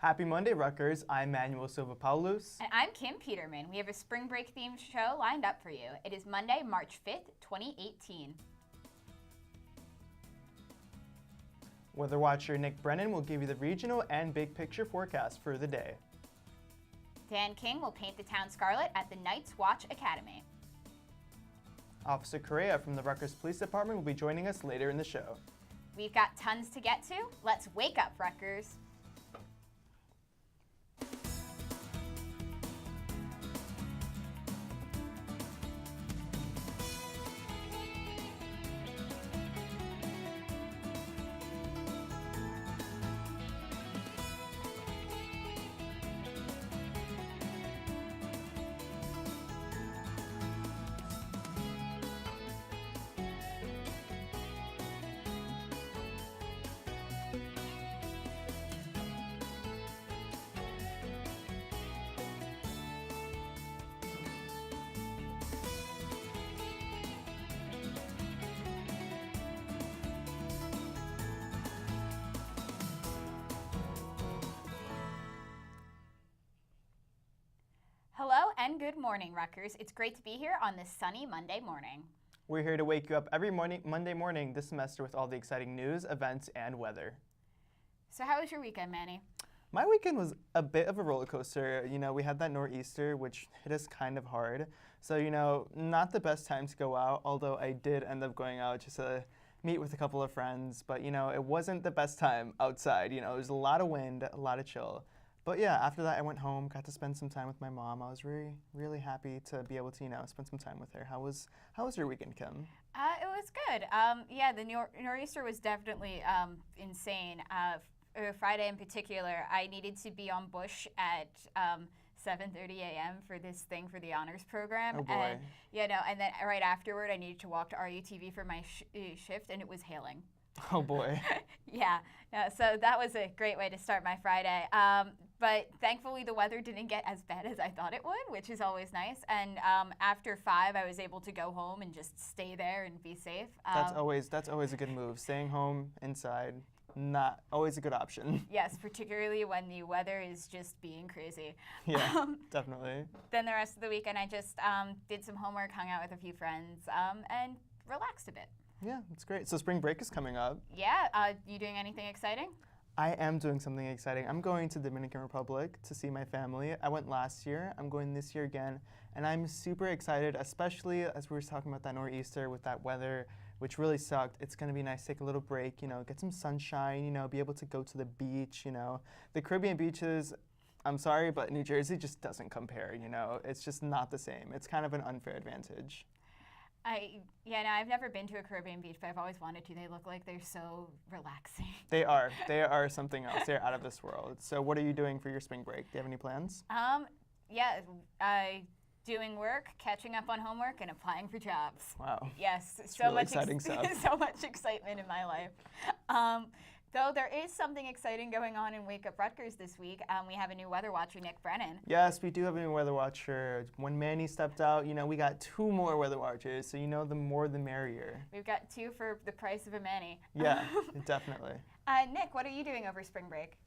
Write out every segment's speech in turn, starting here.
Happy Monday, Rutgers. I'm Manuel Silva-Paulus. And I'm Kim Peterman. We have a spring break themed show lined up for you. It is Monday, March 5th, 2018. Weather watcher Nick Brennan will give you the regional and big picture forecast for the day. Dan King will paint the town scarlet at the Night's Watch Academy. Officer Correa from the Rutgers Police Department will be joining us later in the show. We've got tons to get to. Let's wake up, Rutgers. Hello and good morning, Rutgers. It's great to be here on this sunny Monday morning. We're here to wake you up every Monday morning this semester with all the exciting news, events, and weather. So how was your weekend, Manny? My weekend was a bit of a roller coaster. We had that nor'easter, which hit us kind of hard. So, not the best time to go out, although I did end up going out just to meet with a couple of friends. But, it wasn't the best time outside. There was a lot of wind, a lot of chill. But yeah, after that I went home, got to spend some time with my mom. I was really, really happy to be able to, spend some time with her. How was your weekend, Kim? It was good. Yeah, the nor'easter was definitely insane. Friday in particular, I needed to be on Bush at 7:30 a.m. for this thing for the honors program. Oh boy. And, and then right afterward, I needed to walk to RUTV for my shift, and it was hailing. Oh boy. Yeah, so that was a great way to start my Friday. But thankfully the weather didn't get as bad as I thought it would, which is always nice. And after 5, I was able to go home and just stay there and be safe. That's always a good move. Staying home inside, not always a good option. Yes, particularly when the weather is just being crazy. Yeah, definitely. Then the rest of the weekend I just did some homework, hung out with a few friends, and relaxed a bit. Yeah, it's great. So spring break is coming up. Yeah, you doing anything exciting? I am doing something exciting. I'm going to Dominican Republic to see my family. I went last year. I'm going this year again. And I'm super excited, especially as we were talking about that nor'easter with that weather, which really sucked. It's going to be nice to take a little break, get some sunshine, be able to go to the beach, The Caribbean beaches, I'm sorry, but New Jersey just doesn't compare, It's just not the same. It's kind of an unfair advantage. I've never been to a Caribbean beach, but I've always wanted to. They look like they're so relaxing. They are something else. They're out of this world. So what are you doing for your spring break? Do you have any plans? Doing work, catching up on homework, and applying for jobs. Wow. Yes, it's so really much exciting stuff. So much excitement in my life. Though there is something exciting going on in Wake Up Rutgers this week. We have a new weather watcher, Nick Brennan. Yes, we do have a new weather watcher. When Manny stepped out, we got 2 more weather watchers, so the more the merrier. We've got 2 for the price of a Manny. Yeah, definitely. Nick, what are you doing over spring break?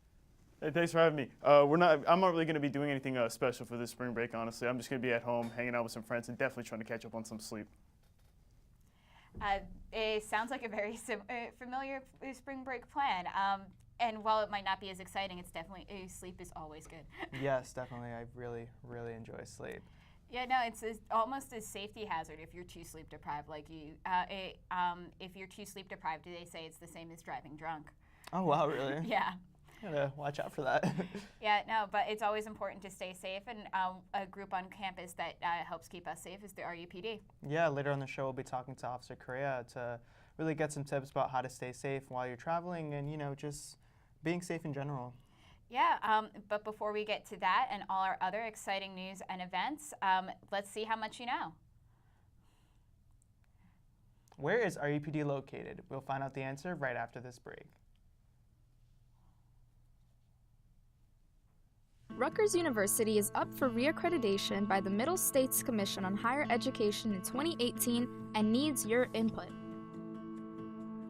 Hey, thanks for having me. I'm not really going to be doing anything special for this spring break, honestly. I'm just going to be at home, hanging out with some friends, and definitely trying to catch up on some sleep. It sounds like a very familiar spring break plan. And while it might not be as exciting, it's definitely, sleep is always good. Yes, definitely. I really, really enjoy sleep. Yeah, no, it's almost a safety hazard if you're too sleep deprived. If you're too sleep deprived, they say it's the same as driving drunk. Oh, wow, really? Yeah. Gotta watch out for that. Yeah, no, but it's always important to stay safe, and a group on campus that helps keep us safe is the RUPD. Yeah, later on the show we'll be talking to Officer Correa to really get some tips about how to stay safe while you're traveling and, just being safe in general. Yeah, but before we get to that and all our other exciting news and events, let's see how much you know. Where is RUPD located? We'll find out the answer right after this break. Rutgers University is up for reaccreditation by the Middle States Commission on Higher Education in 2018 and needs your input.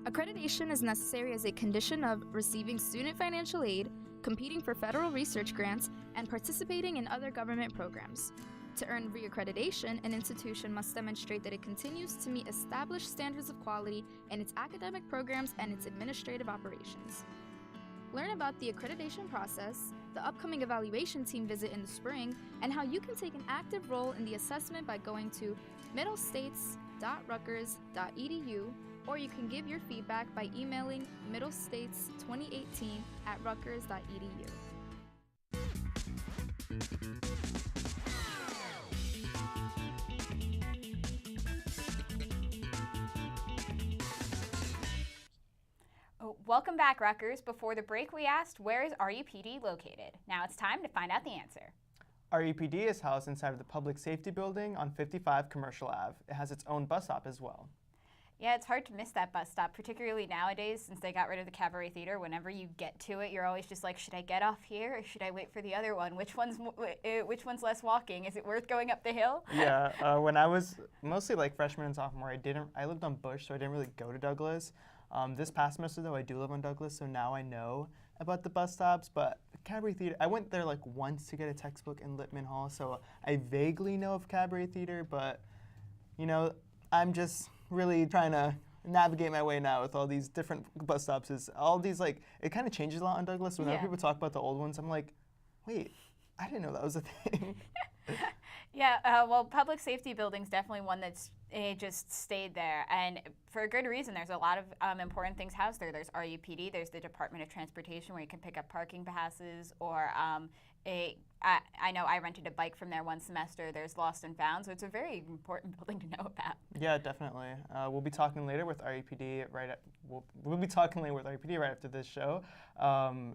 Accreditation is necessary as a condition of receiving student financial aid, competing for federal research grants, and participating in other government programs. To earn reaccreditation, an institution must demonstrate that it continues to meet established standards of quality in its academic programs and its administrative operations. Learn about the accreditation process, the upcoming evaluation team visit in the spring, and how you can take an active role in the assessment by going to middlestates.rutgers.edu, or you can give your feedback by emailing middlestates2018@rutgers.edu. Welcome back, Rutgers. Before the break, we asked, where is RUPD located? Now it's time to find out the answer. RUPD is housed inside of the Public Safety Building on 55 Commercial Ave. It has its own bus stop as well. Yeah, it's hard to miss that bus stop, particularly nowadays since they got rid of the Cabaret Theater. Whenever you get to it, you're always just like, should I get off here or should I wait for the other one? Which one's less walking? Is it worth going up the hill? Yeah, when I was mostly like freshman and sophomore, I lived on Bush, so I didn't really go to Douglas. This past semester, though, I do live on Douglas, so now I know about the bus stops. But Cabaret Theater, I went there like once to get a textbook in Lippman Hall, so I vaguely know of Cabaret Theater, but, you know, I'm just really trying to navigate my way now with all these different bus stops. All these, like, it kind of changes a lot on Douglas. Whenever people talk about the old ones, I'm like, wait, I didn't know that was a thing. Yeah, well, public safety building's definitely one that's just stayed there, and for a good reason. There's a lot of important things housed there. There's RUPD, there's the Department of Transportation where you can pick up parking passes, or I know I rented a bike from there one semester. There's Lost and Found, so it's a very important building to know about. Yeah, definitely. We'll be talking later with RUPD we'll be talking later with RUPD right after this show.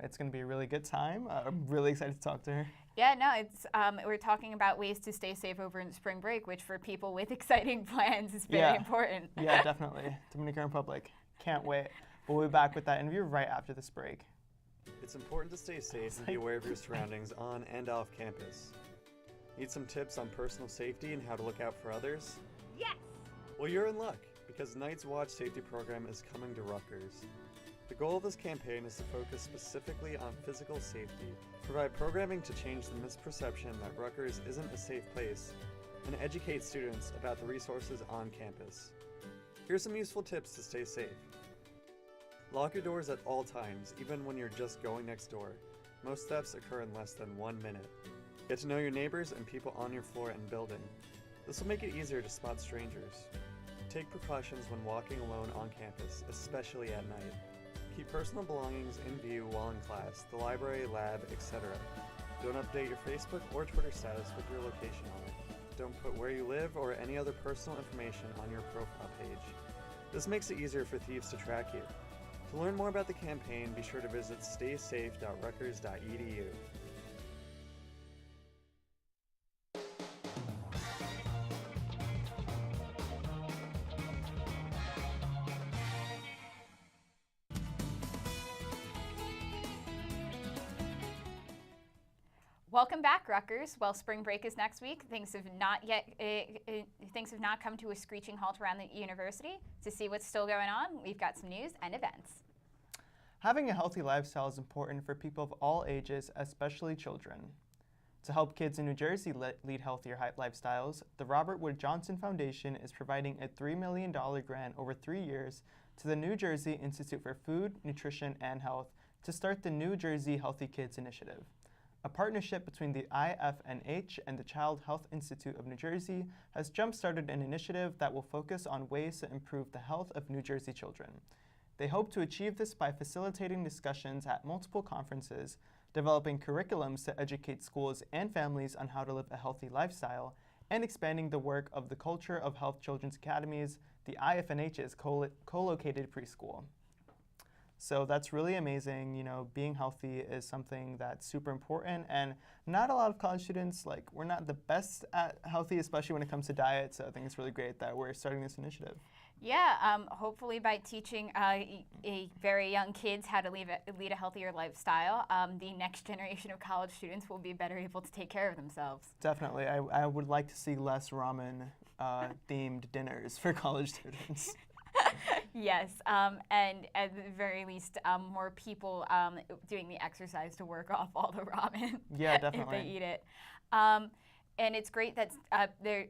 It's going to be a really good time. I'm really excited to talk to her. Yeah, no, it's we're talking about ways to stay safe over in the spring break, which for people with exciting plans is very important. Yeah, definitely. Dominican Republic. Can't wait. We'll be back with that interview right after this break. It's important to stay safe and be aware of your surroundings on and off campus. Need some tips on personal safety and how to look out for others? Yes! Well, you're in luck, because Night's Watch Safety Program is coming to Rutgers. The goal of this campaign is to focus specifically on physical safety, provide programming to change the misperception that Rutgers isn't a safe place, and educate students about the resources on campus. Here's some useful tips to stay safe. Lock your doors at all times, even when you're just going next door. Most thefts occur in less than 1 minute. Get to know your neighbors and people on your floor and building. This will make it easier to spot strangers. Take precautions when walking alone on campus, especially at night. Keep personal belongings in view while in class, the library, lab, etc. Don't update your Facebook or Twitter status with your location on it. Don't put where you live or any other personal information on your profile page. This makes it easier for thieves to track you. To learn more about the campaign, be sure to visit staysafe.rutgers.edu. Welcome back, Rutgers. Well, spring break is next week. Things have not come to a screeching halt around the university. To see what's still going on, we've got some news and events. Having a healthy lifestyle is important for people of all ages, especially children. To help kids in New Jersey lead healthier lifestyles, the Robert Wood Johnson Foundation is providing a $3 million grant over 3 years to the New Jersey Institute for Food, Nutrition, and Health to start the New Jersey Healthy Kids Initiative. A partnership between the IFNH and the Child Health Institute of New Jersey has jump-started an initiative that will focus on ways to improve the health of New Jersey children. They hope to achieve this by facilitating discussions at multiple conferences, developing curriculums to educate schools and families on how to live a healthy lifestyle, and expanding the work of the Culture of Health Children's Academies, the IFNH's co-located preschool. So that's really amazing. You know, being healthy is something that's super important, and not a lot of college students, like, we're not the best at healthy, especially when it comes to diet, so I think it's really great that we're starting this initiative. Yeah, hopefully by teaching very young kids how to lead a healthier lifestyle, the next generation of college students will be better able to take care of themselves. Definitely. I would like to see less ramen themed dinners for college students. Yes, and at the very least, more people doing the exercise to work off all the ramen. Yeah, if definitely. they eat it. And it's great that there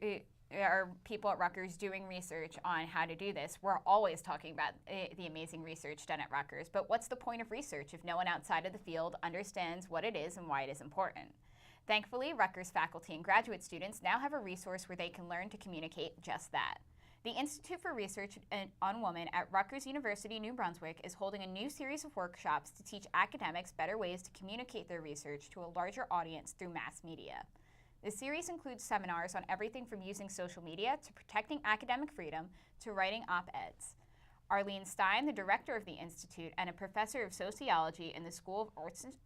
are people at Rutgers doing research on how to do this. We're always talking about the amazing research done at Rutgers, but what's the point of research if no one outside of the field understands what it is and why it is important? Thankfully, Rutgers faculty and graduate students now have a resource where they can learn to communicate just that. The Institute for Research on Women at Rutgers University, New Brunswick is holding a new series of workshops to teach academics better ways to communicate their research to a larger audience through mass media. The series includes seminars on everything from using social media to protecting academic freedom to writing op-eds. Arlene Stein, the director of the Institute and a professor of sociology in the School of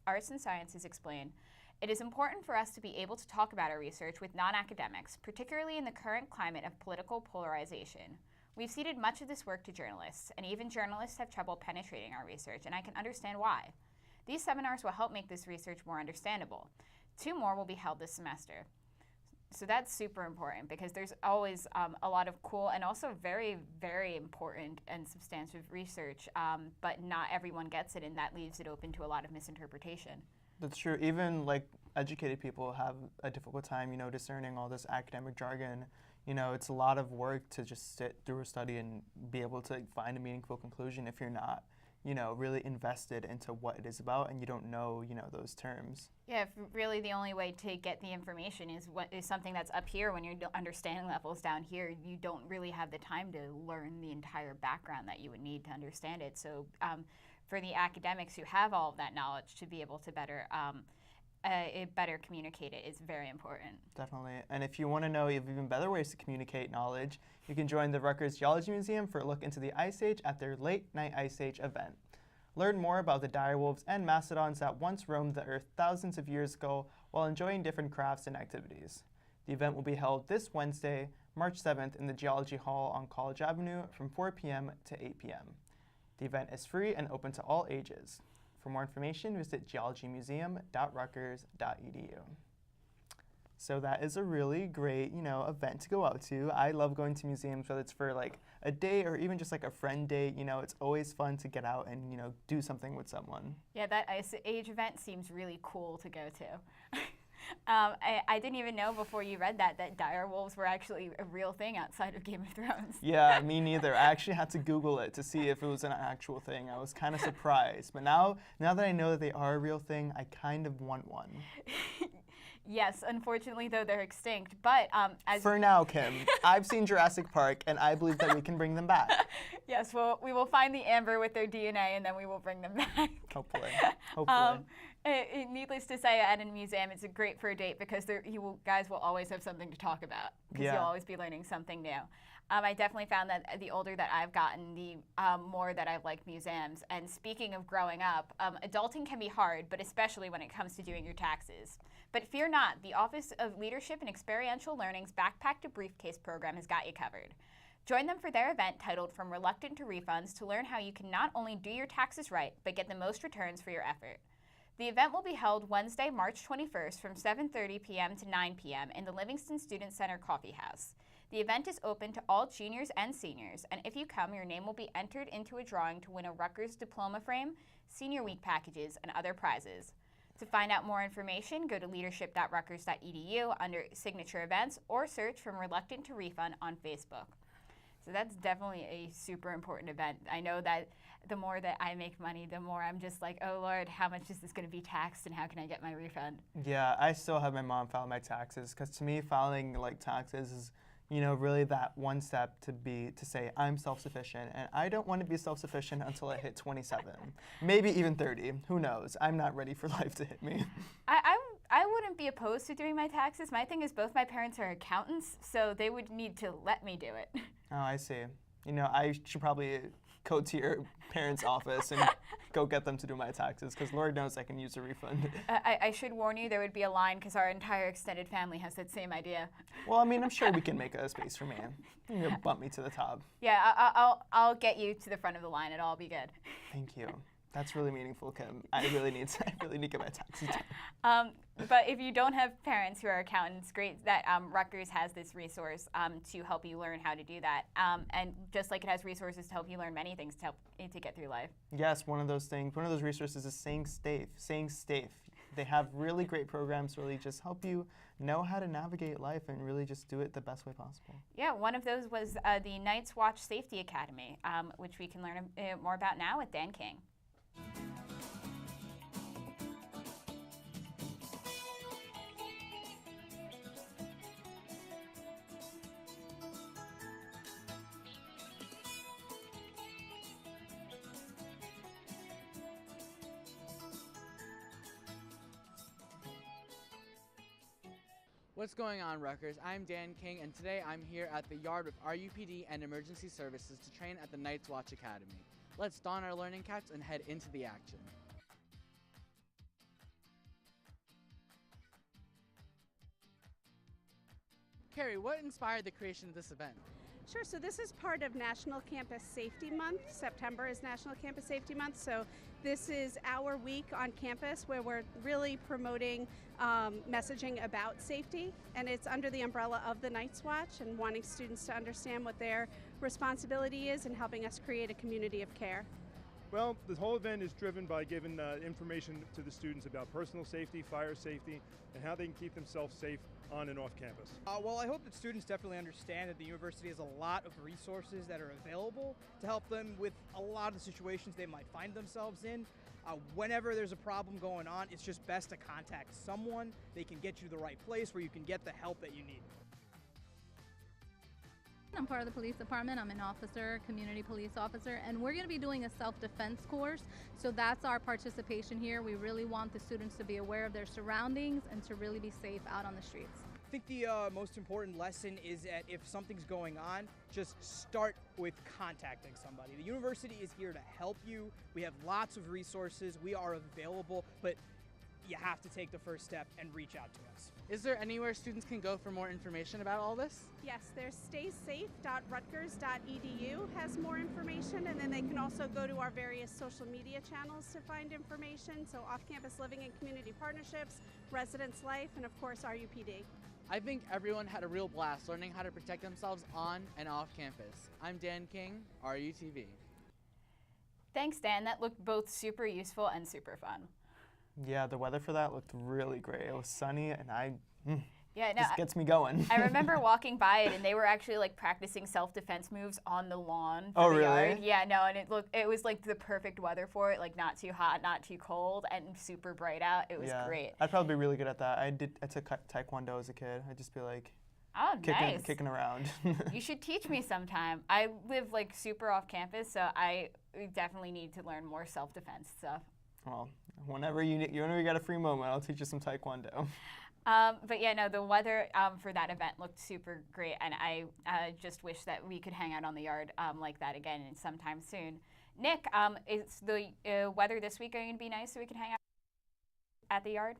Arts and Sciences, explained, "It is important for us to be able to talk about our research with non-academics, particularly in the current climate of political polarization. We've ceded much of this work to journalists, and even journalists have trouble penetrating our research, and I can understand why. These seminars will help make this research more understandable. 2 more will be held this semester." So that's super important because there's always a lot of cool and also very, very important and substantive research, but not everyone gets it, and that leaves it open to a lot of misinterpretation. That's true. Even like educated people have a difficult time, discerning all this academic jargon. It's a lot of work to just sit through a study and be able to find a meaningful conclusion if you're not, really invested into what it is about and you don't know, those terms. Yeah, if really the only way to get the information is what is something that's up here when your understanding level's down here, you don't really have the time to learn the entire background that you would need to understand it. So for the academics who have all of that knowledge to be able to better communicate it is very important. Definitely. And if you want to know even better ways to communicate knowledge, you can join the Rutgers Geology Museum for a look into the Ice Age at their Late Night Ice Age event. Learn more about the direwolves and mastodons that once roamed the Earth thousands of years ago while enjoying different crafts and activities. The event will be held this Wednesday, March 7th in the Geology Hall on College Avenue from 4 p.m. to 8 p.m. The event is free and open to all ages. For more information, visit geologymuseum.rutgers.edu. So that is a really great, event to go out to. I love going to museums, whether it's for like a day or even just like a friend date. It's always fun to get out and, do something with someone. Yeah, that Ice Age event seems really cool to go to. I didn't even know before you read that direwolves were actually a real thing outside of Game of Thrones. Yeah, me neither. I actually had to Google it to see if it was an actual thing. I was kind of surprised. But now that I know that they are a real thing, I kind of want one. Yes, unfortunately, though, they're extinct. But for now, Kim, I've seen Jurassic Park, and I believe that we can bring them back. Yes, well, we will find the amber with their DNA, and then we will bring them back. Hopefully. Needless to say, at a museum, it's great for a date because you guys will always have something to talk about because you'll always be learning something new. I definitely found that the older that I've gotten, the more that I've liked museums. And speaking of growing up, adulting can be hard, but especially when it comes to doing your taxes. But fear not, the Office of Leadership and Experiential Learning's Backpack to Briefcase program has got you covered. Join them for their event titled From Reluctant to Refunds to learn how you can not only do your taxes right, but get the most returns for your effort. The event will be held Wednesday, March 21st from 7:30 p.m. to 9 p.m. in the Livingston Student Center Coffee House. The event is open to all juniors and seniors, and if you come, your name will be entered into a drawing to win a Rutgers diploma frame, senior week packages, and other prizes. To find out more information, go to leadership.rutgers.edu under signature events or search From Reluctant to Refund on Facebook. So that's definitely a super important event. I know that the more that I make money, the more I'm just like, oh Lord, how much is this going to be taxed and how can I get my refund? Yeah, I still have my mom file my taxes because to me, filing like taxes is, really that one step to say I'm self-sufficient, and I don't want to be self-sufficient until I hit 27, maybe even 30. Who knows? I'm not ready for life to hit me. I wouldn't be opposed to doing my taxes. My thing is both my parents are accountants, so they would need to let me do it. Oh, I see. I should probably go to your parents' office and go get them to do my taxes, because Lord knows I can use a refund. I should warn you, there would be a line, because our entire extended family has that same idea. Well, I'm sure we can make a space for me. You can bump me to the top. Yeah, I'll get you to the front of the line. It'll all be good. Thank you. That's really meaningful, Kim. I really need to get my taxes done. But if you don't have parents who are accountants, great that Rutgers has this resource to help you learn how to do that. And just like it has resources to help you learn many things to help to get through life. Yes, one of those resources is Saying Safe. They have really great programs to really just help you know how to navigate life and really just do it the best way possible. Yeah, one of those was the Night's Watch Safety Academy, which we can learn more about now with Dan King. What's going on, Rutgers? I'm Dan King, and today I'm here at the yard with RUPD and Emergency Services to train at the Night's Watch Academy. Let's don our learning caps and head into the action. Carrie, what inspired the creation of this event? Sure, so this is part of National Campus Safety Month. September is National Campus Safety Month, so this is our week on campus where we're really promoting messaging about safety, and it's under the umbrella of the Night's Watch and wanting students to understand what their responsibility is and helping us create a community of care. Well, the whole event is driven by giving information to the students about personal safety, fire safety, and how they can keep themselves safe on and off campus. Well, I hope that students definitely understand that the university has a lot of resources that are available to help them with a lot of the situations they might find themselves in. Whenever there's a problem going on, it's just best to contact someone. They can get you to the right place where you can get the help that you need. I'm part of the police department. I'm an officer, community police officer, and we're going to be doing a self-defense course. So that's our participation here. We really want the students to be aware of their surroundings and to really be safe out on the streets. I think the most important lesson is that if something's going on, just start with contacting somebody. The university is here to help you. We have lots of resources. We are available, but you have to take the first step and reach out to us. Is there anywhere students can go for more information about all this? Yes, there's staysafe.rutgers.edu has more information, and then they can also go to our various social media channels to find information, so off-campus living and community partnerships, residence life, and of course RUPD. I think everyone had a real blast learning how to protect themselves on and off campus. I'm Dan King, RUTV. Thanks, Dan. That looked both super useful and super fun. Yeah, the weather for that looked really great. It was sunny, and Yeah, no, just gets me going. I remember walking by it, and they were actually like practicing self-defense moves on the lawn. Oh, the really? Yard. Yeah, no, and it was like the perfect weather for it, like not too hot, not too cold, and super bright out. It was great. I'd probably be really good at that. I took Taekwondo as a kid. I'd just be like Oh, nice. kicking around. You should teach me sometime. I live like super off campus, so I definitely need to learn more self-defense stuff. Well, whenever you got a free moment, I'll teach you some Taekwondo. But yeah, no, the weather for that event looked super great, and I just wish that we could hang out on the yard like that again sometime soon. Nick, is the weather this week going to be nice so we can hang out at the yard?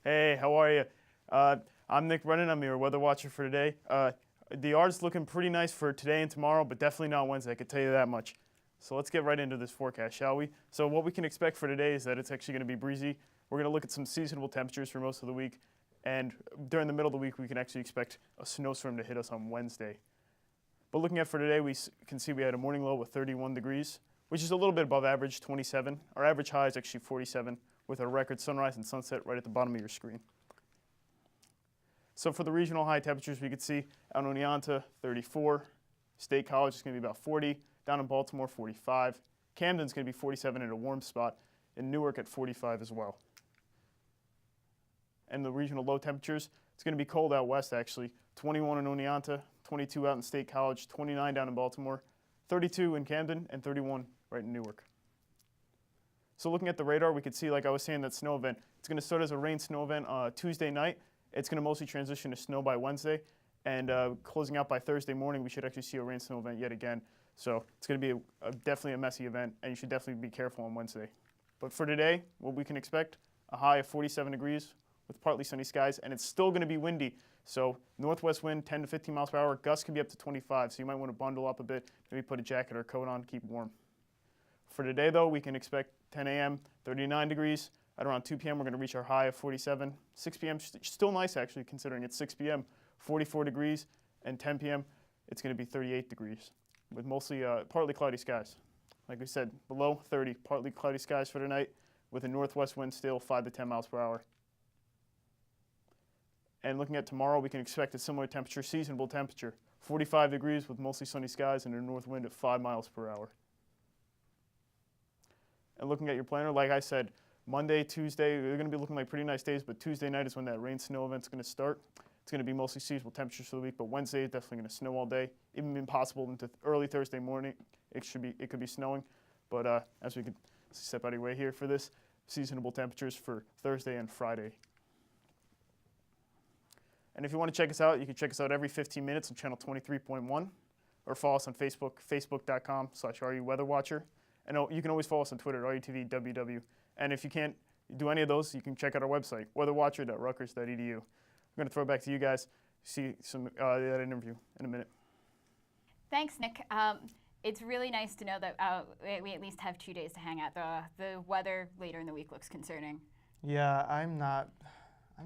Hey, how are you? I'm Nick Brennan. I'm your weather watcher for today. The yard's looking pretty nice for today and tomorrow, but definitely not Wednesday, I can tell you that much. So let's get right into this forecast, shall we? So what we can expect for today is that it's actually going to be breezy. We're going to look at some seasonable temperatures for most of the week, and during the middle of the week, we can actually expect a snowstorm to hit us on Wednesday. But looking at for today, we can see we had a morning low with 31 degrees, which is a little bit above average, 27. Our average high is actually 47, with a record sunrise and sunset right at the bottom of your screen. So for the regional high temperatures, we could see out in Oneonta, 34. State College is going to be about 40. Down in Baltimore, 45. Camden's going to be 47 in a warm spot. And Newark at 45 as well. And the regional low temperatures, it's going to be cold out west actually. 21 in Oneonta, 22 out in State College, 29 down in Baltimore, 32 in Camden, and 31 right in Newark. So looking at the radar, we could see, like I was saying, that snow event. It's going to start as a rain-snow event Tuesday night. It's going to mostly transition to snow by Wednesday. And closing out by Thursday morning, we should actually see a rain-snow event yet again. So it's going to be definitely a messy event, and you should definitely be careful on Wednesday. But for today, what we can expect, a high of 47 degrees with partly sunny skies, and it's still going to be windy. So northwest wind, 10 to 15 miles per hour. Gusts can be up to 25, so you might want to bundle up a bit, maybe put a jacket or a coat on to keep warm. For today, though, we can expect 10 a.m., 39 degrees. At around 2 p.m., we're going to reach our high of 47. 6 p.m., still nice, actually, considering it's 6 p.m., 44 degrees. And 10 p.m., it's going to be 38 degrees with mostly partly cloudy skies. Like we said, below 30, partly cloudy skies for tonight with a northwest wind still 5 to 10 miles per hour. And looking at tomorrow, we can expect a similar temperature, seasonable temperature, 45 degrees with mostly sunny skies and a north wind at 5 miles per hour. And looking at your planner, like I said, Monday, Tuesday, they're going to be looking like pretty nice days, but Tuesday night is when that rain-snow event's going to start. It's going to be mostly seasonable temperatures for the week, but Wednesday is definitely going to snow all day. Even impossible into early Thursday morning, it could be snowing. But as we could step out of your way here for this, seasonable temperatures for Thursday and Friday. And if you want to check us out, you can check us out every 15 minutes on channel 23.1, or follow us on Facebook, facebook.com/RUWeatherWatcher. And you can always follow us on Twitter, RUTVWW. And if you can't do any of those, you can check out our website, weatherwatcher.rutgers.edu. I'm going to throw it back to you guys. See that interview in a minute. Thanks, Nick. It's really nice to know that we at least have 2 days to hang out. The weather later in the week looks concerning. Yeah, I'm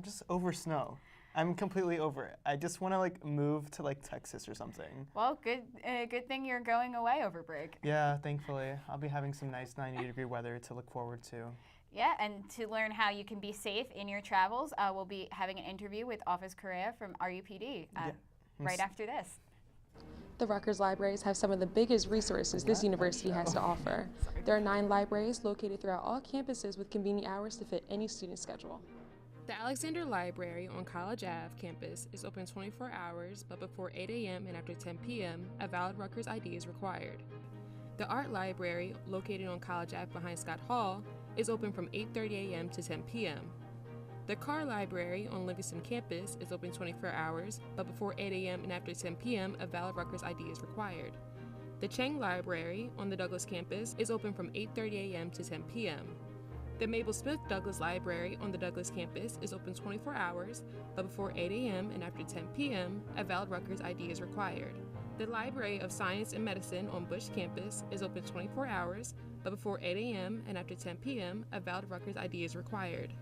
just over snow. I'm completely over it. I just want to move to Texas or something. Well, good thing you're going away over break. Yeah, thankfully. I'll be having some nice 90-degree weather to look forward to. Yeah, and to learn how you can be safe in your travels, we'll be having an interview with Officer Correa from RUPD right after this. The Rutgers libraries have some of the biggest resources this university has to offer. There are 9 libraries located throughout all campuses with convenient hours to fit any student schedule. The Alexander Library on College Ave campus is open 24 hours, but before 8 a.m. and after 10 p.m., a valid Rutgers ID is required. The Art Library, located on College Ave behind Scott Hall, is open from 8:30 a.m. to 10 p.m. The Carr Library on Livingston campus is open 24 hours, but before 8 a.m. and after 10 p.m., a valid Rutgers ID is required. The Chang Library on the Douglas campus is open from 8:30 a.m. to 10 p.m. The Mabel Smith Douglas Library on the Douglas campus is open 24 hours, but before 8 a.m. and after 10 p.m., a valid Rutgers ID is required. The Library of Science and Medicine on Bush campus is open 24 hours, but before 8 a.m. and after 10 p.m., a valid Rutgers ID is required.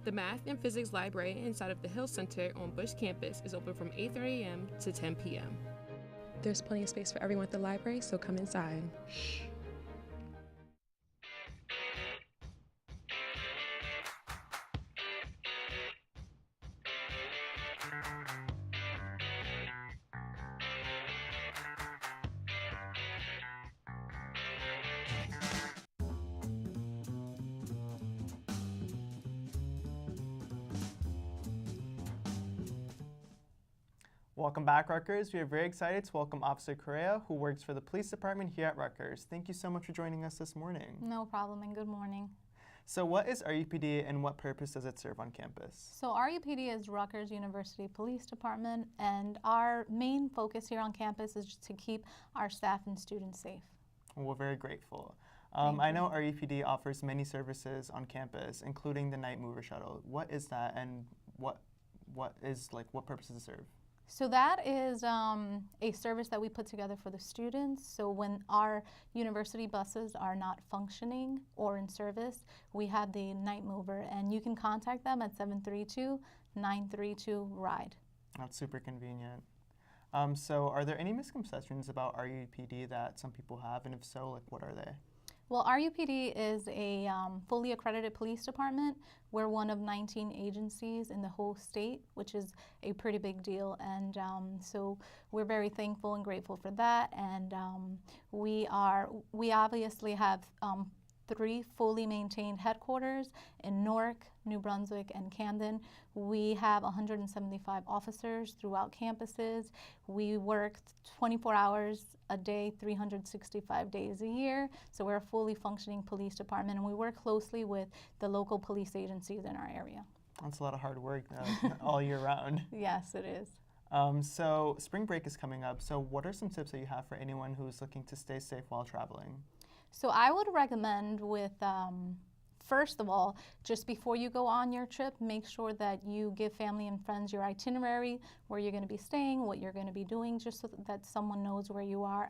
The Math and Physics Library inside of the Hill Center on Bush campus is open from 8:30 a.m. to 10 p.m. There's plenty of space for everyone at the library, so come inside. Shh. Welcome back, Rutgers. We are very excited to welcome Officer Correa, who works for the police department here at Rutgers. Thank you so much for joining us this morning. No problem, and good morning. So what is RUPD and what purpose does it serve on campus? So RUPD is Rutgers University Police Department, and our main focus here on campus is to keep our staff and students safe. Well, we're very grateful. I know RUPD offers many services on campus, including the Night Mover Shuttle. What is that, and what purpose does it serve? So that is a service that we put together for the students. So when our university buses are not functioning or in service, we have the Night Mover, and you can contact them at 732-932-RIDE. That's super convenient. So are there any misconceptions about RUPD that some people have, and if so, what are they? Well, RUPD is a fully accredited police department. We're one of 19 agencies in the whole state, which is a pretty big deal. And so we're very thankful and grateful for that. And we obviously have 3 fully maintained headquarters in Newark, New Brunswick, and Camden. We have 175 officers throughout campuses. We work 24 hours a day, 365 days a year. So we're a fully functioning police department, and we work closely with the local police agencies in our area. That's a lot of hard work all year round. Yes, it is. So spring break is coming up. So what are some tips that you have for anyone who's looking to stay safe while traveling? So I would recommend with first of all, just before you go on your trip, make sure that you give family and friends your itinerary, where you're going to be staying, what you're going to be doing, just so that someone knows where you are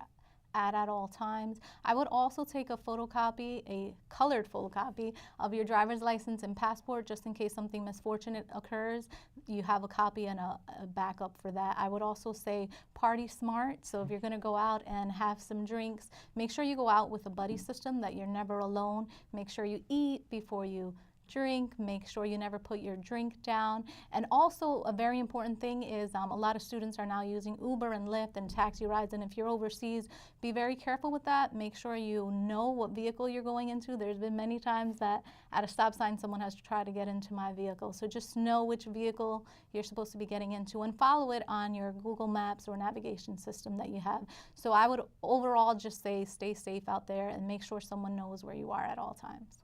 at all times. I would also take a photocopy, a colored photocopy of your driver's license and passport, just in case something misfortunate occurs. You have a copy and a backup for that. I would also say party smart. So if you're going to go out and have some drinks, make sure you go out with a buddy system, that you're never alone. Make sure you eat before you drink. Make sure you never put your drink down. And also a very important thing is a lot of students are now using Uber and Lyft and taxi rides, and if you're overseas, be very careful with that. Make sure you know what vehicle you're going into. There's been many times that at a stop sign someone has tried to get into my vehicle, so just know which vehicle you're supposed to be getting into and follow it on your Google Maps or navigation system that you have. So I would overall just say stay safe out there and make sure someone knows where you are at all times.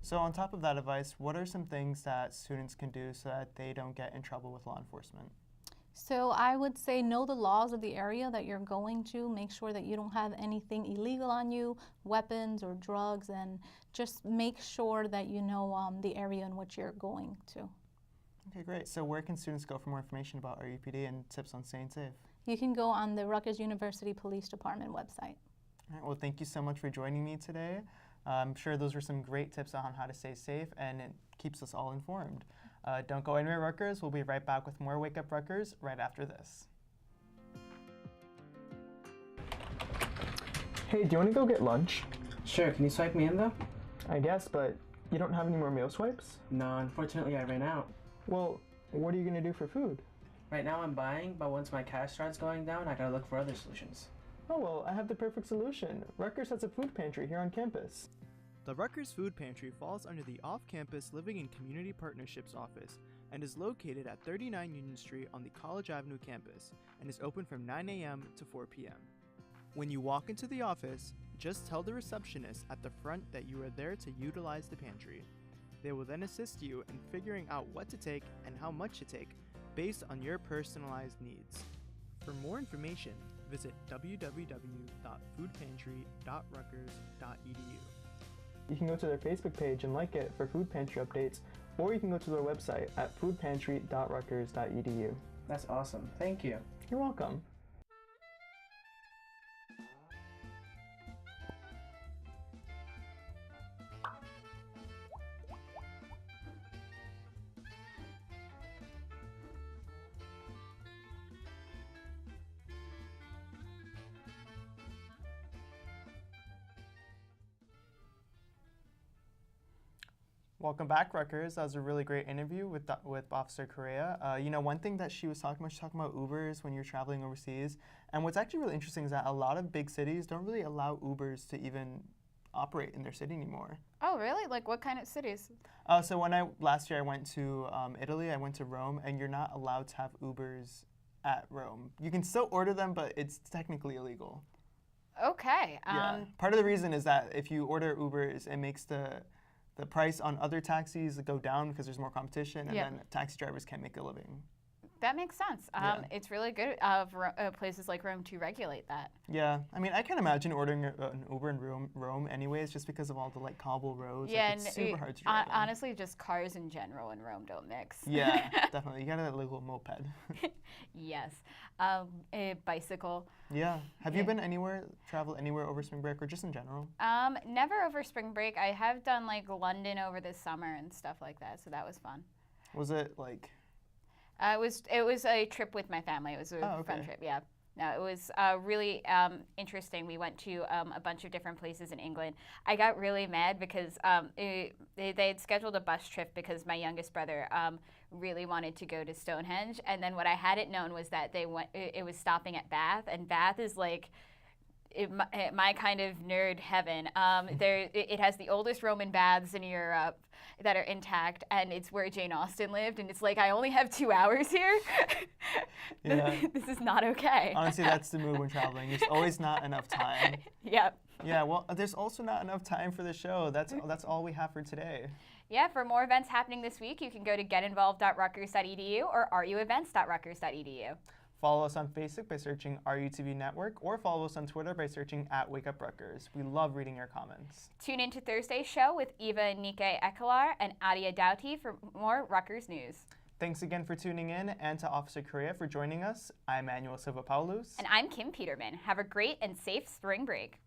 So on top of that advice, what are some things that students can do so that they don't get in trouble with law enforcement? So I would say know the laws of the area that you're going to. Make sure that you don't have anything illegal on you, weapons or drugs, and just make sure that you know the area in which you're going to. Okay, great. So where can students go for more information about RUPD and tips on staying safe? You can go on the Rutgers University Police Department website. All right, well, thank you so much for joining me today. I'm sure those were some great tips on how to stay safe, and it keeps us all informed. Don't go anywhere, Rutgers. We'll be right back with more Wake Up Rutgers right after this. Hey, do you want to go get lunch? Sure, can you swipe me in though? I guess, but you don't have any more meal swipes? No, unfortunately I ran out. Well, what are you going to do for food? Right now I'm buying, but once my cash starts going down, I gotta look for other solutions. Oh, well, I have the perfect solution. Rutgers has a food pantry here on campus. The Rutgers Food Pantry falls under the Off-Campus Living and Community Partnerships Office and is located at 39 Union Street on the College Avenue campus and is open from 9 a.m. to 4 p.m. When you walk into the office, just tell the receptionist at the front that you are there to utilize the pantry. They will then assist you in figuring out what to take and how much to take based on your personalized needs. For more information, visit www.foodpantry.rutgers.edu. You can go to their Facebook page and like it for food pantry updates, or you can go to their website at foodpantry.rutgers.edu. That's awesome. Thank you. You're welcome. Welcome back, Rutgers. That was a really great interview with Officer Correa. You know, one thing that she was talking about Ubers when you're traveling overseas. And what's actually really interesting is that a lot of big cities don't really allow Ubers to even operate in their city anymore. Oh, really? Like what kind of cities? So last year I went to Italy, I went to Rome, and you're not allowed to have Ubers at Rome. You can still order them, but it's technically illegal. Okay. Yeah. Part of the reason is that if you order Ubers, it makes the price on other taxis go down because there's more competition, and then taxi drivers can't make a living. That makes sense. It's really good of places like Rome to regulate that. Yeah, I mean, I can't imagine ordering an Uber in Rome anyways, just because of all the cobble roads. Yeah, like, it's super hard to drive. Honestly, just cars in general in Rome don't mix. Yeah, definitely. You got a little moped. Yes, a bicycle. Yeah. Have you been traveled anywhere over spring break or just in general? Never over spring break. I have done like London over the summer and stuff like that, so that was fun. Was it like? It was a trip with my family. It was a fun trip, yeah. No, it was really interesting. We went to a bunch of different places in England. I got really mad because they had scheduled a bus trip because my youngest brother really wanted to go to Stonehenge. And then what I hadn't known was that it was stopping at Bath, and Bath is like my kind of nerd heaven. It has the oldest Roman baths in Europe that are intact, and it's where Jane Austen lived, and it's like, I only have 2 hours here. Yeah. This is not okay. Honestly, that's the mood when traveling. There's always not enough time. Yep. Yeah, well, there's also not enough time for the show. That's all we have for today. Yeah, for more events happening this week, you can go to getinvolved.rutgers.edu or ruevents.rutgers.edu. Follow us on Facebook by searching RUTV Network, or follow us on Twitter by searching @WakeUpRutgers. We love reading your comments. Tune in to Thursday's show with Eva Nike Ekalar and Adia Doughty for more Rutgers news. Thanks again for tuning in, and to Officer Correa for joining us. I'm Manuel Silva-Paulus. And I'm Kim Peterman. Have a great and safe spring break.